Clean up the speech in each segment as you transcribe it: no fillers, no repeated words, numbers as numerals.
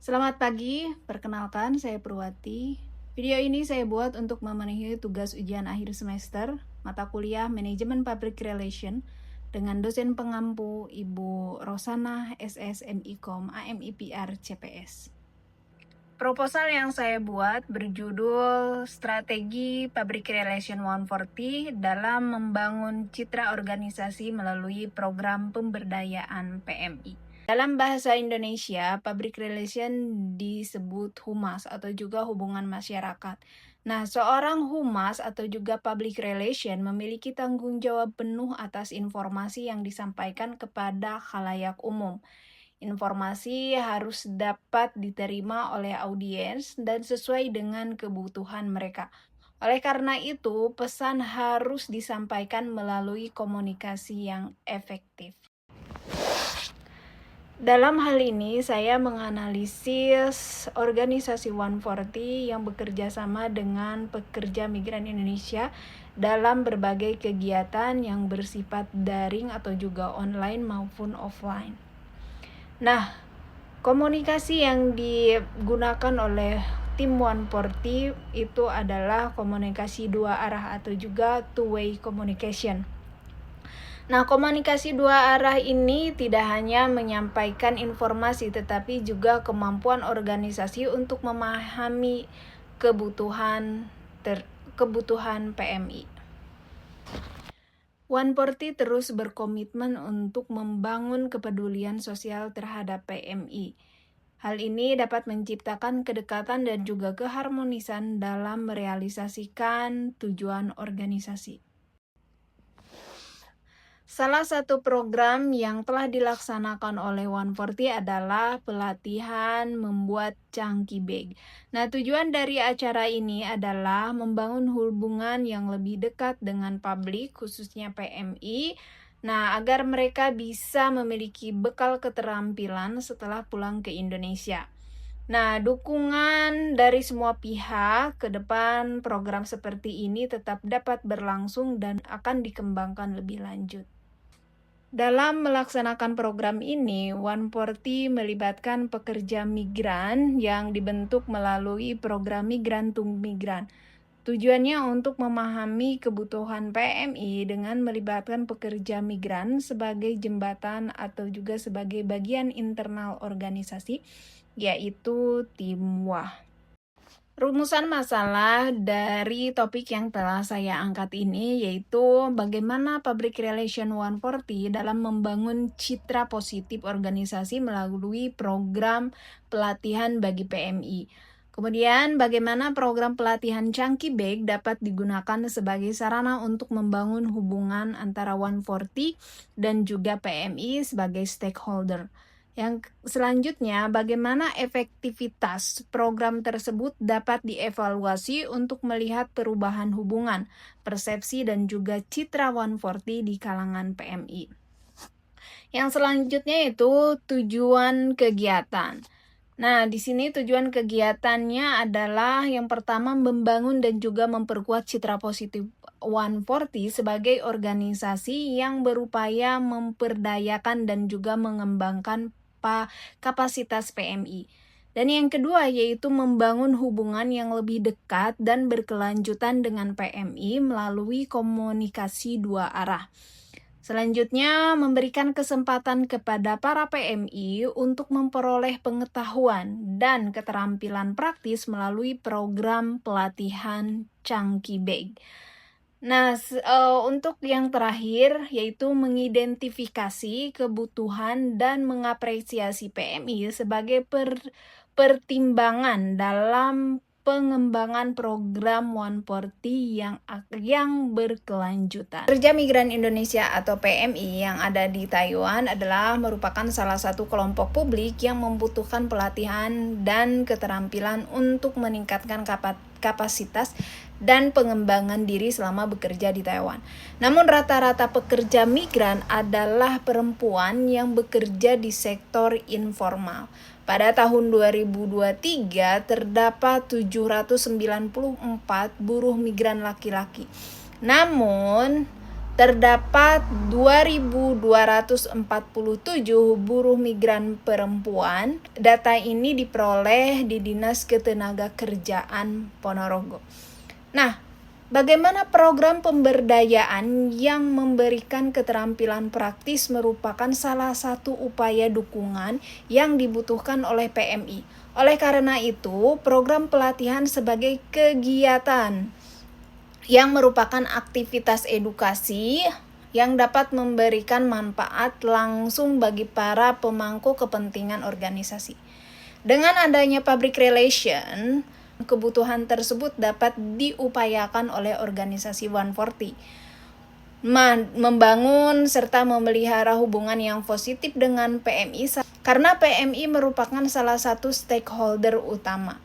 Selamat pagi, perkenalkan saya Purwati. Video ini saya buat untuk memenuhi tugas ujian akhir semester mata kuliah Manajemen Public Relation dengan dosen pengampu Ibu Rosanah SS MIKOM AMIPR CPS. Proposal yang saya buat berjudul Strategi Public Relation 140 dalam membangun citra organisasi melalui program pemberdayaan PMI. Dalam bahasa Indonesia, public relation disebut humas atau juga hubungan masyarakat. Nah, seorang humas atau juga public relation memiliki tanggung jawab penuh atas informasi yang disampaikan kepada khalayak umum. Informasi harus dapat diterima oleh audiens dan sesuai dengan kebutuhan mereka. Oleh karena itu, pesan harus disampaikan melalui komunikasi yang efektif. Dalam hal ini, saya menganalisis organisasi 140 yang bekerja sama dengan pekerja migran Indonesia dalam berbagai kegiatan yang bersifat daring atau juga online maupun offline. Nah, komunikasi yang digunakan oleh tim 140 itu adalah komunikasi dua arah atau juga two-way communication. Nah, komunikasi dua arah ini tidak hanya menyampaikan informasi tetapi juga kemampuan organisasi untuk memahami kebutuhan PMI. 140 terus berkomitmen untuk membangun kepedulian sosial terhadap PMI. Hal ini dapat menciptakan kedekatan dan juga keharmonisan dalam merealisasikan tujuan organisasi. Salah satu program yang telah dilaksanakan oleh 140 adalah pelatihan membuat chunky bag. Nah, tujuan dari acara ini adalah membangun hubungan yang lebih dekat dengan publik, khususnya PMI. Nah, agar mereka bisa memiliki bekal keterampilan setelah pulang ke Indonesia. Nah, dukungan dari semua pihak ke depan program seperti ini tetap dapat berlangsung dan akan dikembangkan lebih lanjut. Dalam melaksanakan program ini, 140 melibatkan pekerja migran yang dibentuk melalui program Migran to Migran. Tujuannya untuk memahami kebutuhan PMI dengan melibatkan pekerja migran sebagai jembatan atau juga sebagai bagian internal organisasi, yaitu tim WAH. Rumusan masalah dari topik yang telah saya angkat ini yaitu bagaimana Public Relation 140 dalam membangun citra positif organisasi melalui program pelatihan bagi PMI. Kemudian bagaimana program pelatihan Chunky Bag dapat digunakan sebagai sarana untuk membangun hubungan antara 140 dan juga PMI sebagai stakeholder. Yang selanjutnya, bagaimana efektivitas program tersebut dapat dievaluasi untuk melihat perubahan hubungan, persepsi, dan juga citra 140 di kalangan PMI. Yang selanjutnya itu tujuan kegiatan. Nah, di sini tujuan kegiatannya adalah yang pertama membangun dan juga memperkuat citra positif 140 sebagai organisasi yang berupaya memperdayakan dan juga mengembangkan kapasitas PMI. Dan yang kedua yaitu membangun hubungan yang lebih dekat dan berkelanjutan dengan PMI melalui komunikasi dua arah. Selanjutnya, memberikan kesempatan kepada para PMI untuk memperoleh pengetahuan dan keterampilan praktis melalui program pelatihan Chunky Bag. Nah, untuk yang terakhir yaitu mengidentifikasi kebutuhan dan mengapresiasi PMI sebagai pertimbangan dalam pengembangan program 140 yang berkelanjutan. Pekerja Migran Indonesia atau PMI yang ada di Taiwan adalah merupakan salah satu kelompok publik yang membutuhkan pelatihan dan keterampilan untuk meningkatkan kapasitas dan pengembangan diri selama bekerja di Taiwan. Namun rata-rata pekerja migran adalah perempuan yang bekerja di sektor informal. Pada tahun 2023 terdapat 794 buruh migran laki-laki. Namun terdapat 2.247 buruh migran perempuan. Data ini diperoleh di Dinas Ketenagakerjaan Ponorogo. Nah, bagaimana program pemberdayaan yang memberikan keterampilan praktis merupakan salah satu upaya dukungan yang dibutuhkan oleh PMI. Oleh karena itu, program pelatihan sebagai kegiatan yang merupakan aktivitas edukasi yang dapat memberikan manfaat langsung bagi para pemangku kepentingan organisasi. Dengan adanya public relation, kebutuhan tersebut dapat diupayakan oleh organisasi 140. Membangun serta memelihara hubungan yang positif dengan PMI karena PMI merupakan salah satu stakeholder utama.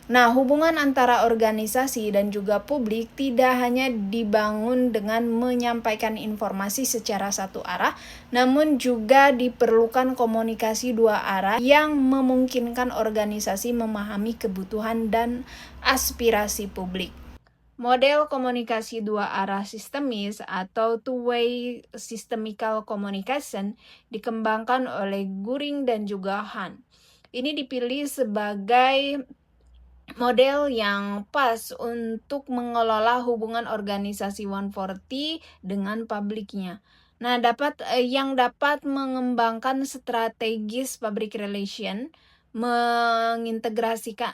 Nah, hubungan antara organisasi dan juga publik tidak hanya dibangun dengan menyampaikan informasi secara satu arah, namun juga diperlukan komunikasi dua arah yang memungkinkan organisasi memahami kebutuhan dan aspirasi publik. Model komunikasi dua arah sistemis atau two-way systemical communication dikembangkan oleh Goering dan juga Han. Ini dipilih sebagai model yang pas untuk mengelola hubungan organisasi 140 dengan publiknya. Nah, yang dapat mengembangkan strategis public relation, mengintegrasikan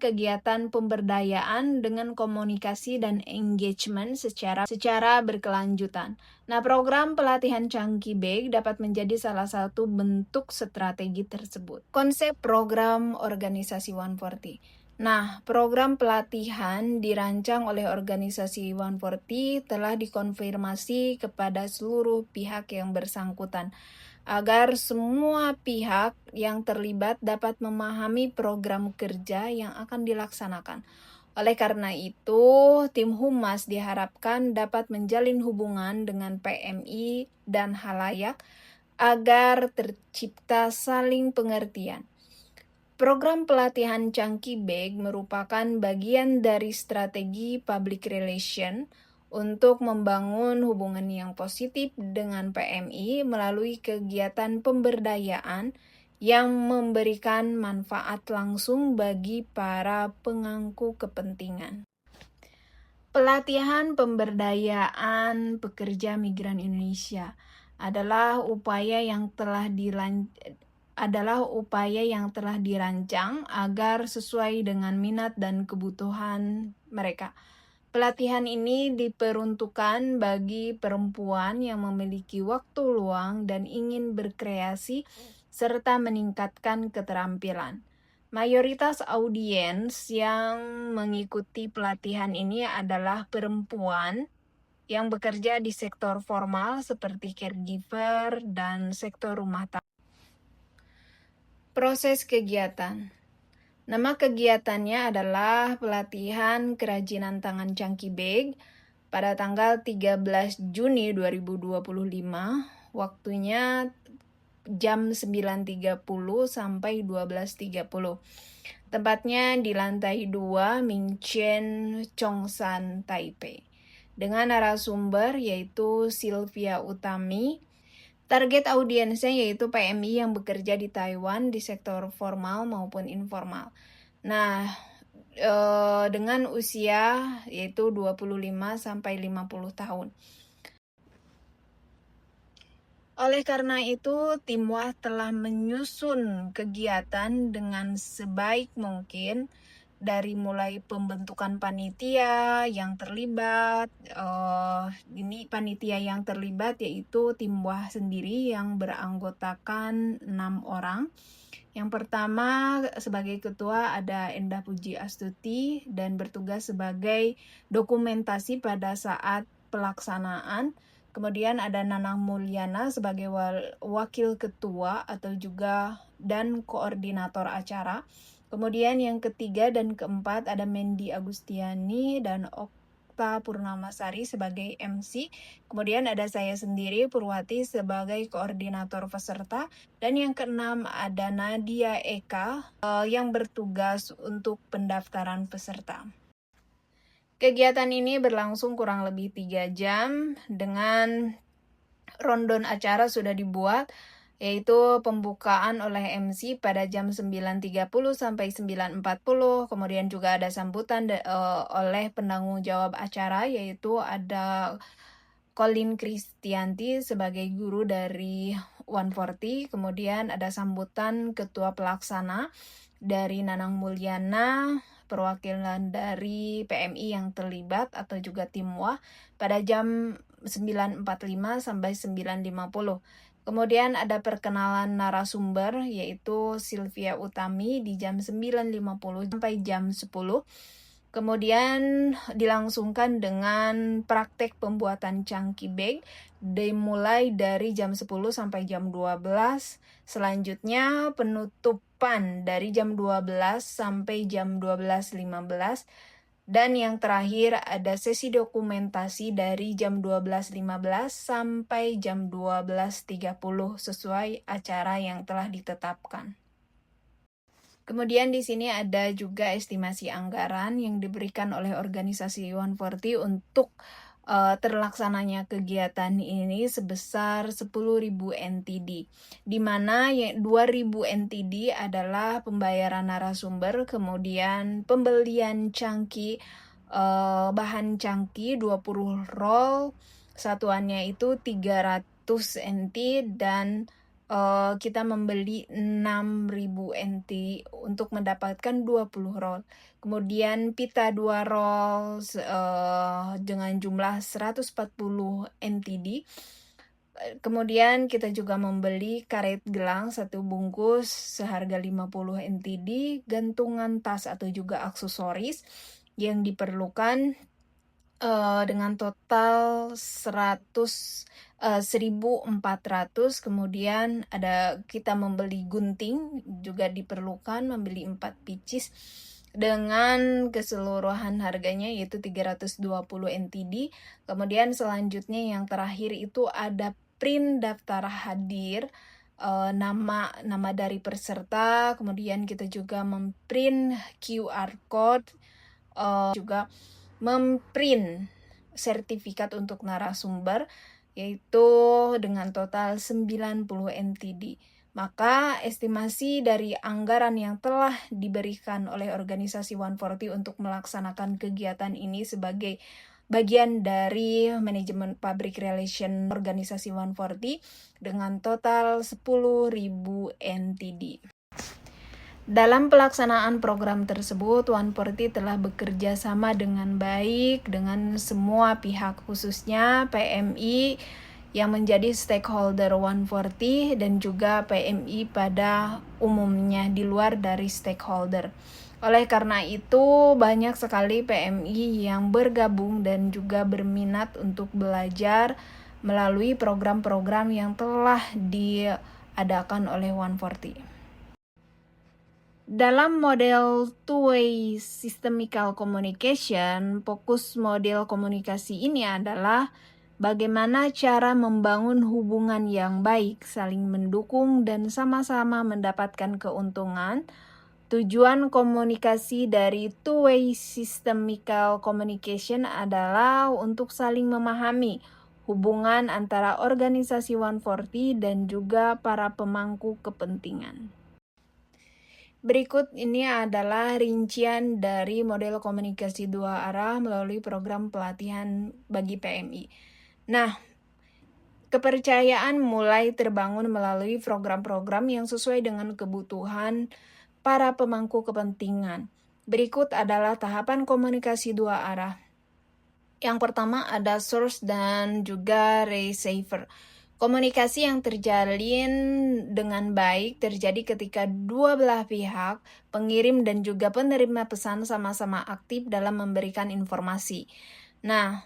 kegiatan pemberdayaan dengan komunikasi dan engagement secara berkelanjutan. Nah, program pelatihan Chunky Bag dapat menjadi salah satu bentuk strategi tersebut. Konsep program organisasi 140. Nah, program pelatihan dirancang oleh organisasi 140 telah dikonfirmasi kepada seluruh pihak yang bersangkutan agar semua pihak yang terlibat dapat memahami program kerja yang akan dilaksanakan. Oleh karena itu, tim Humas diharapkan dapat menjalin hubungan dengan PMI dan halayak agar tercipta saling pengertian. Program pelatihan Chunky Bag merupakan bagian dari strategi public relation untuk membangun hubungan yang positif dengan PMI melalui kegiatan pemberdayaan yang memberikan manfaat langsung bagi para pemangku kepentingan. Pelatihan pemberdayaan pekerja migran Indonesia adalah upaya yang telah dirancang agar sesuai dengan minat dan kebutuhan mereka. Pelatihan ini diperuntukkan bagi perempuan yang memiliki waktu luang dan ingin berkreasi serta meningkatkan keterampilan. Mayoritas audiens yang mengikuti pelatihan ini adalah perempuan yang bekerja di sektor formal seperti caregiver dan sektor rumah tangga. Proses kegiatan. Nama kegiatannya adalah pelatihan kerajinan tangan Chunky Bag pada tanggal 13 Juni 2025. Waktunya jam 9.30 sampai 12.30. Tempatnya di lantai 2 Mingchen Chongsan Taipei. Dengan narasumber yaitu Sylvia Utami. Target audiensnya yaitu PMI yang bekerja di Taiwan di sektor formal maupun informal. Nah, dengan usia yaitu 25 sampai 50 tahun. Oleh karena itu, tim WAH telah menyusun kegiatan dengan sebaik mungkin dari mulai pembentukan panitia yang terlibat. Ini panitia yang terlibat yaitu tim WAH sendiri yang beranggotakan 6 orang. Yang pertama sebagai ketua ada Endah Puji Astuti dan bertugas sebagai dokumentasi pada saat pelaksanaan. Kemudian ada Nanang Mulyana sebagai wakil ketua atau juga dan koordinator acara. Kemudian yang ketiga dan keempat ada Mendy Agustiani dan Okta Purnamasari sebagai MC. Kemudian ada saya sendiri Purwati sebagai koordinator peserta. Dan yang keenam ada Nadia Eka yang bertugas untuk pendaftaran peserta. Kegiatan ini berlangsung kurang lebih 3 jam dengan rondon acara sudah dibuat, yaitu pembukaan oleh MC pada jam 9.30 sampai 9.40, kemudian juga ada sambutan oleh penanggung jawab acara, yaitu ada Colin Kristianti sebagai guru dari 140, kemudian ada sambutan ketua pelaksana dari Nanang Mulyana, perwakilan dari PMI yang terlibat atau juga Timwah pada jam 9.45 sampai 9.50. Kemudian ada perkenalan narasumber yaitu Sylvia Utami di jam 9.50 sampai jam 10. Kemudian dilangsungkan dengan praktek pembuatan chunky bag dimulai dari jam 10 sampai jam 12. Selanjutnya penutupan dari jam 12 sampai jam 12.15. Dan yang terakhir ada sesi dokumentasi dari jam 12.15 sampai jam 12.30 sesuai acara yang telah ditetapkan. Kemudian di sini ada juga estimasi anggaran yang diberikan oleh organisasi 140 untuk terlaksananya kegiatan ini sebesar 10.000 NTD, di mana 2.000 NTD adalah pembayaran narasumber, kemudian pembelian cangki, bahan cangki 20 roll, satuannya itu 300 NT dan kita membeli 6.000 NT untuk mendapatkan 20 roll. Kemudian pita 2 roll dengan jumlah 140 NTD. Kemudian kita juga membeli karet gelang 1 bungkus seharga 50 NTD, gantungan tas atau juga aksesoris yang diperlukan dengan total 1.400. Kemudian kita membeli gunting juga diperlukan, membeli 4 pieces dengan keseluruhan harganya yaitu 320 NTD. Kemudian selanjutnya yang terakhir itu ada print daftar hadir, nama dari peserta, kemudian kita juga memprint QR code, juga memprint sertifikat untuk narasumber yaitu dengan total 90 NTD. Maka estimasi dari anggaran yang telah diberikan oleh organisasi 140 untuk melaksanakan kegiatan ini sebagai bagian dari manajemen public relation organisasi 140 dengan total 10.000 NTD. Dalam pelaksanaan program tersebut, 140 telah bekerja sama dengan baik dengan semua pihak, khususnya PMI yang menjadi stakeholder 140 dan juga PMI pada umumnya di luar dari stakeholder. Oleh karena itu, banyak sekali PMI yang bergabung dan juga berminat untuk belajar melalui program-program yang telah diadakan oleh 140. Dalam model two-way systemical communication, fokus model komunikasi ini adalah bagaimana cara membangun hubungan yang baik, saling mendukung, dan sama-sama mendapatkan keuntungan. Tujuan komunikasi dari two-way systemical communication adalah untuk saling memahami hubungan antara organisasi 140 dan juga para pemangku kepentingan. Berikut ini adalah rincian dari model komunikasi dua arah melalui program pelatihan bagi PMI. Nah, kepercayaan mulai terbangun melalui program-program yang sesuai dengan kebutuhan para pemangku kepentingan. Berikut adalah tahapan komunikasi dua arah. Yang pertama ada source dan juga receiver. Komunikasi yang terjalin dengan baik terjadi ketika dua belah pihak, pengirim dan juga penerima pesan sama-sama aktif dalam memberikan informasi. Nah,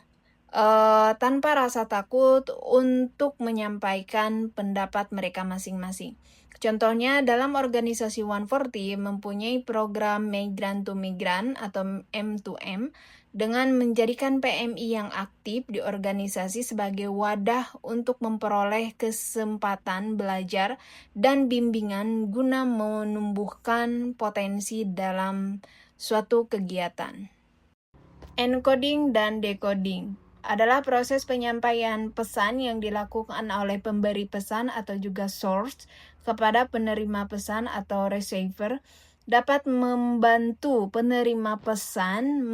tanpa rasa takut untuk menyampaikan pendapat mereka masing-masing. Contohnya dalam organisasi 140 mempunyai program Migrant to Migrant atau M2M dengan menjadikan PMI yang aktif di organisasi sebagai wadah untuk memperoleh kesempatan belajar dan bimbingan guna menumbuhkan potensi dalam suatu kegiatan. Encoding dan decoding adalah proses penyampaian pesan yang dilakukan oleh pemberi pesan atau juga source kepada penerima pesan atau receiver, dapat membantu penerima pesan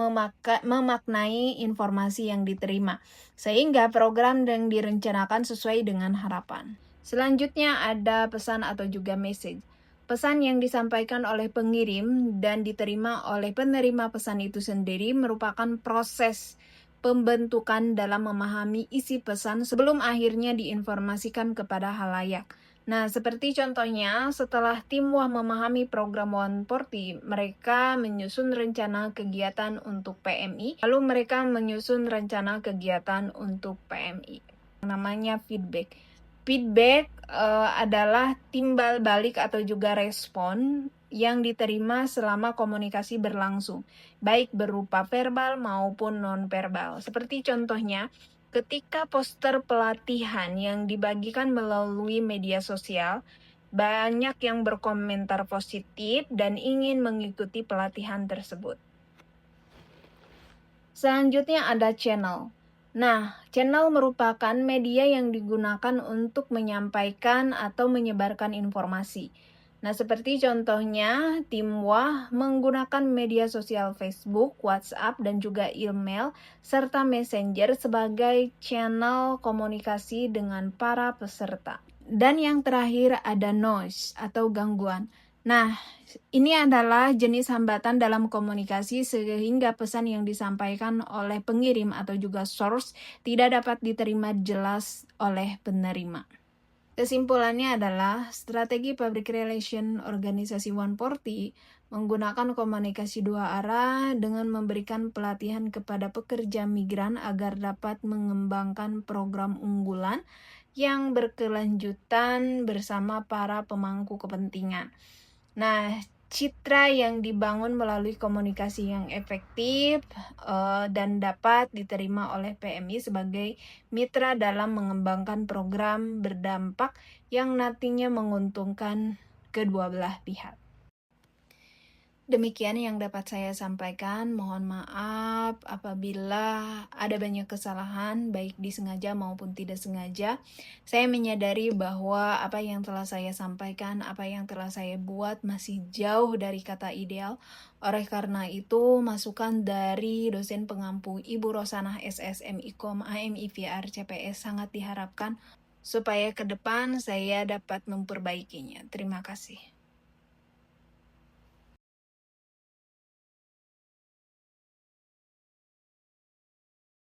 memaknai informasi yang diterima, sehingga program yang direncanakan sesuai dengan harapan. Selanjutnya ada pesan atau juga message. Pesan yang disampaikan oleh pengirim dan diterima oleh penerima pesan itu sendiri merupakan proses pembentukan dalam memahami isi pesan sebelum akhirnya diinformasikan kepada halayak. Nah, seperti contohnya, setelah tim WAH memahami program 140, mereka menyusun rencana kegiatan untuk PMI, lalu mereka menyusun rencana kegiatan untuk PMI. Namanya feedback. Feedback adalah timbal balik atau juga respon yang diterima selama komunikasi berlangsung, baik berupa verbal maupun non-verbal. Seperti contohnya, ketika poster pelatihan yang dibagikan melalui media sosial, banyak yang berkomentar positif dan ingin mengikuti pelatihan tersebut. Selanjutnya ada channel. Nah, channel merupakan media yang digunakan untuk menyampaikan atau menyebarkan informasi. Nah, seperti contohnya, tim WAH menggunakan media sosial Facebook, WhatsApp, dan juga email, serta Messenger sebagai channel komunikasi dengan para peserta. Dan yang terakhir ada noise atau gangguan. Nah, ini adalah jenis hambatan dalam komunikasi sehingga pesan yang disampaikan oleh pengirim atau juga source tidak dapat diterima jelas oleh penerima. Kesimpulannya adalah strategi public relation organisasi 140 menggunakan komunikasi dua arah dengan memberikan pelatihan kepada pekerja migran agar dapat mengembangkan program unggulan yang berkelanjutan bersama para pemangku kepentingan. Nah, citra yang dibangun melalui komunikasi yang efektif dan dapat diterima oleh PMI sebagai mitra dalam mengembangkan program berdampak yang nantinya menguntungkan kedua belah pihak. Demikian yang dapat saya sampaikan. Mohon maaf apabila ada banyak kesalahan, baik disengaja maupun tidak sengaja. Saya menyadari bahwa apa yang telah saya sampaikan, apa yang telah saya buat masih jauh dari kata ideal. Oleh karena itu, masukan dari dosen pengampu Ibu Rosanah SSM IKOM AMIVR CPS sangat diharapkan supaya ke depan saya dapat memperbaikinya. Terima kasih.